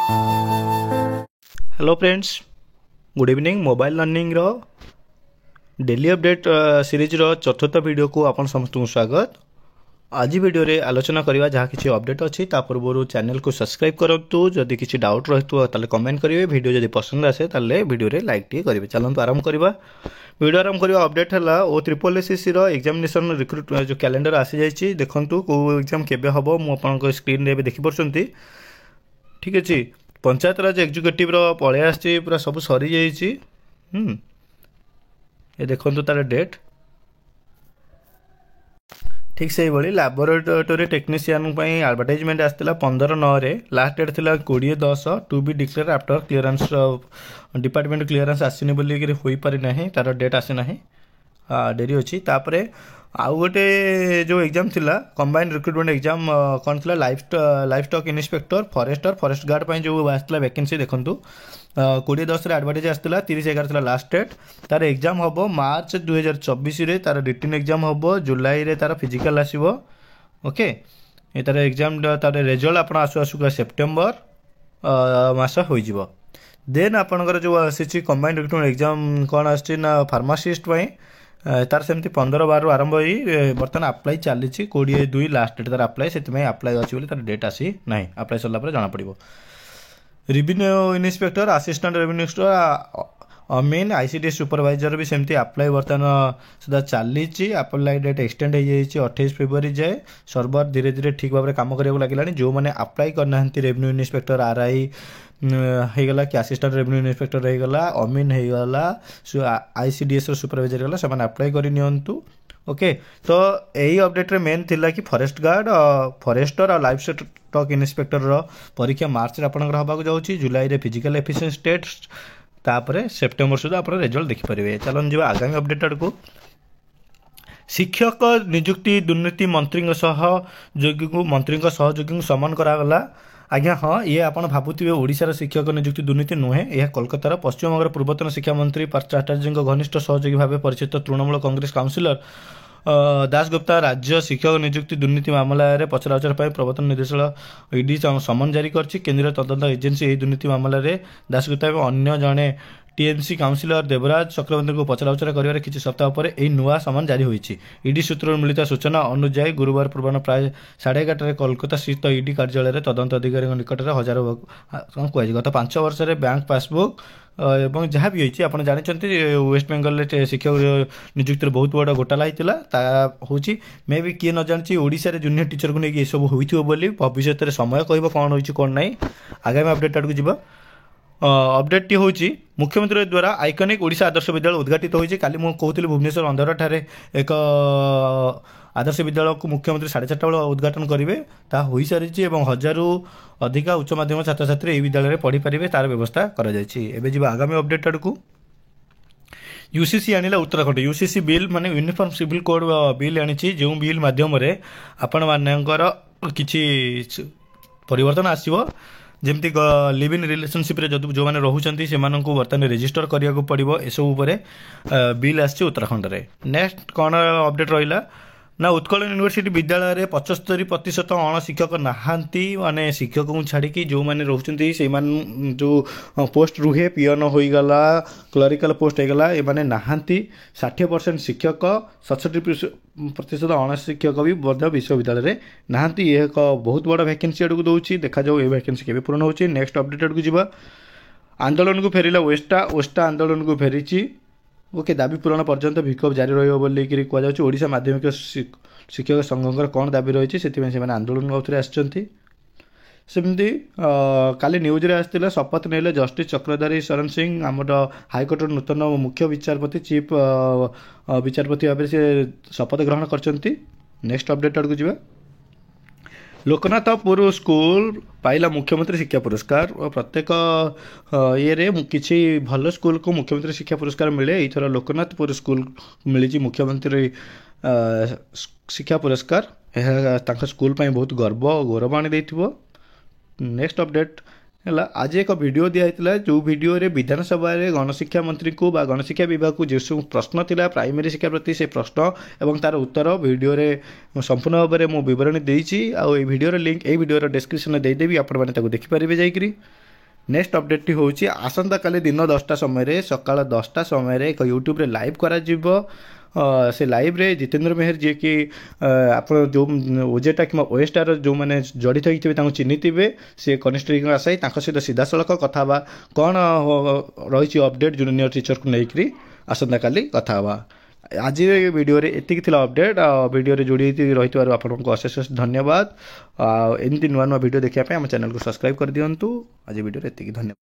Hello friends, good evening. Mobile learning रो daily update series रो चतुर्थ वीडियो को आपन समस्त को स्वागत। आज वीडियो रे आलोचना करवा जहाँ किसी अपडेट अच्छी पूर्व चैनल को सब्सक्राइब करूँ। जदि किसी डाउट रही कमेंट करेंगे। वीडियो जदि पसंद आसे वीडियो रे लाइक टी करेंगे। चलते आरंभ करवा। वीडियो आरंभ करवा। अपडेट है ओ ट्रिपल एसएससी रो एग्जामिनेशन रिक्रुट जो कैलेंडर आसी जाइए। देखूँ कौ एग्जाम केबे हम मुझे स्क्रीन रे देखिपुर। ठीक अच्छे। पंचायत राज एग्जीक्यूटिव पलि आसी पूरा सब सरी जाइए। ये देखो तार डेट ठीक से भाई लैबोरेटरी टेक्नीशियन एडवर्टाइजमेंट आसाला 15/9 लास्ट डेट थिला 20/10 to be declare after clearance department clearance आसनी बोलिक हो पारि ना तार डेट आसी ना डेरी अच्छी। तापर आउ गोटे जो एग्जाम थिला कंबाइंड रिक्रुटमेंट एग्जाम कौन थी life stock inspector forest guard जो आसाला वैकेंसी देखूँ 20/10 एडवर्टाइज आसाला 30/11 थी लास्ट डेट। तार एग्जाम हम मार्च 2024 तार रिटन एग्जाम हम जुलाई रे तार फिजिकल आसो। ओके ये तार एग्जाम तार रिजल्ट आप आसु आसुका सेप्टेम्बर मास हो। देन आपणकर जो आसी कंबाइंड रिक्रुटमेंट एग्जाम कौन आना फार्मासीस्ट तार सेमती 15/12 आरंभ हो बर्तमान अप्लाई चली 22 लास्ट डेट तार अप्लाई से अप्लाई अच्छी तार डेट आसी ना अप्लाई सरला जना पड़ो। रेवेन्यू इन्स्पेक्टर असिस्टेंट रेवेन्यू अमीन आईसीडीएस सुपरवाइजर भी सेमती अप्लाई बर्तमान सुधा चली। अप्लाई डेट एक्सटेंड हो 28 फेब्रुआरी जाए। सर्वर धीरे धीरे ठीक भाव में कम करने लगे। जो मैंने अप्लाई करना रेवेन्यू इन्स्पेक्टर आरआई होगला कि असिस्टेंट रेवेन्यू इन्स्पेक्टर होगला अमीन होगला आईसीडीएस सुपरवाइजर होगा से अप्लाई करनी। ओके तो यही अपडेट रे मेन थिला कि फॉरेस्ट गार्ड फॉरेस्टर और लाइफ स्टॉक इन्स्पेक्टर परीक्षा मार्च रे आपनकर हबाक जाउची। जुलाई रे फिजिकल एफिशिएंसी टेस्ट तापरे सेप्टेम्बर सुधा आप रिजल्ट देखिपारे। चलन जी आगामी अपडेट आड़ को। शिक्षक नियुक्ति दुर्नीति मंत्री सहयोगी समन करागला। आज्ञा हाँ ये आप भावुवे ओडिशार शिक्षक नियुक्ति दुर्नीति नुहे। यह कोलकातार पश्चिमबंगर पूर्वतन शिक्षा मंत्री पार्थ चैटर्जी घनिष्ठ सहयोगी भाव परिचित तृणमूल कांग्रेस काउंसिलर दासगुप्ता राज्य शिक्षक नियुक्ति दुर्नीति मामलें पचराउचर प्रवर्तन निर्देशालय ईडी समन जारी कर। केंद्रीय तदंत एजेंसी यह दुर्नीति मामलें दासगुप्ता और अन्य जड़े टीएमसी काउंसिलर देवराज चक्रवर्ती को पचराउचरा कर किसी सप्ताह पर यह नुआ समन जारी होती। ईडी सूत्र मिलित सूचना अनुसार गुरुवार पूर्वाह्न प्राय 11:30 कोलकाता स्थित ईडी कार्यालय तदंत अधिकारी निकट में हजार कह गत 5 वर्ष बैंक पासबुक एवं जहाँ भी होती आप जानते वेस्ट बेंगल शिक्षक नियुक्ति बहुत बड़ घोटाला होता मे भी किए न जानी ओडिशा जूनियर टीचर को लेकिन सब हो भविष्य में समय कह कौन हो कौन ना। आगामी अपडेट आड़ को जी। अपडेट टी हूँ मुख्यमंत्री द्वारा आइकनिक ओडिशा आदर्श विद्यालय उद्घाटित होती। काली मुझे कहूली भुवनेश्वर अंधर ठारे एक आदर्श विद्यालय को मुख्यमंत्री 4:30 बेल उद्घाटन करेंगे। ता हो सारी 1000 अधिक उच्च माध्यम छात्र छात्री यह विद्यालय पढ़ी पारे तार व्यवस्था कर। आगामी अपडेट आड़ को। यूसीसी आनिला उत्तराखंड यूसीसी बिल माने यूनिफॉर्म सिविल कोड बिल आनी जो बिल माध्यम आपण मानकर किसी परिवर्तन आसो। जमती लिव इन रिलेशनशिप जो मैंने रोचे से बर्तमान रेजिस्टर करने को पड़ो। एसबू बिल आसी उत्तराखंड में। नेक्स्ट कौन अपडेट रहा ना उत्कल यूनिवर्सिटी विद्यालय में 75% अणशिक्षक नहांती माने शिक्षक को छाड़ी जो मैंने रोचे से जो पोस्ट रुहे पियन होगला क्लरिकल पोस्ट होगला ये नहांती। 60% शिक्षक 67% अणशिक्षक भी विश्वविद्यालय में नहांती। ये एक बहुत बड़ा वैकेंसी आड़ को दूसरी देखा जाऊ ये वैकेंसी के पूर्ण होची। नेक्स्ट अपडेट आड़ को जी। आंदोलन को फेरिला ओस्टा आंदोलन को फेरी। ओके दाबी पूरण पर्यंत विक्षोभ जारी रही कहु। माध्यमिक शिक्षक संघर कौन दाबी रही से आंदोलन आउे आमती काली न्यूज रे आसाला शपथ नेले जस्टिस चक्रधारी शरण सिंह आम हाइकोर्ट नूतन मुख्य विचारपति चीफ विचारपति भाव से शपथ ग्रहण कर। नेक्स्ट अपडेट आड़ को जी। लोकनाथपुर स्कूल पाइला मुख्यमंत्री शिक्षा पुरस्कार और प्रत्येक ये किसी भल स्कूल को मुख्यमंत्री शिक्षा पुरस्कार मिले। यथर लोकनाथपुर स्कूल मिली मुख्यमंत्री शिक्षा पुरस्कार। यह स्कूल पर बहुत गर्व गौरव आनी देथिबो। नेक्स्ट अपडेट है आज एक वीडियो दिखाई जो वीडियो रे विधानसभा गणशिक्षा मंत्री को गणशिक्षा विभाग को जो सब प्रश्न थिला प्राइमरी शिक्षा प्रति से प्रश्न एवं तार उत्तर वीडियो रे संपूर्ण भाव में मु विवरणी देइछि। आ वीडियो लिंक ये वीडियो डिस्क्रिप्शन में देदेवी आपण मैंने देखिपारे जाकि। नेक्स्ट अपडेट होची आसंता काली दिन 10टा समय सकाळ 10टा समय एक यूट्यूब रे लाइव करा जिवो से लाइव रे जितेंद्र मेहर जी कि आप जो ओजेटा कि ओएसटार जो मैंने जड़ित होते चिन्हिथे सी कनिष्ठ आसाई सहित सीधा सड़क कथा कौन रही अपडेट जूनियर टीचर को लेकर आसंता काली कथा आज वीडियो रे एतिक थिला अपडेट वीडियो रे जोड़ी रही आपको अशेष अशेष धन्यवाद एमती नुआ नुआ वीडियो देखा आम चैनल को सब्सक्राइब कर दिंतु आज वीडियो रे एतिक धन्यवाद।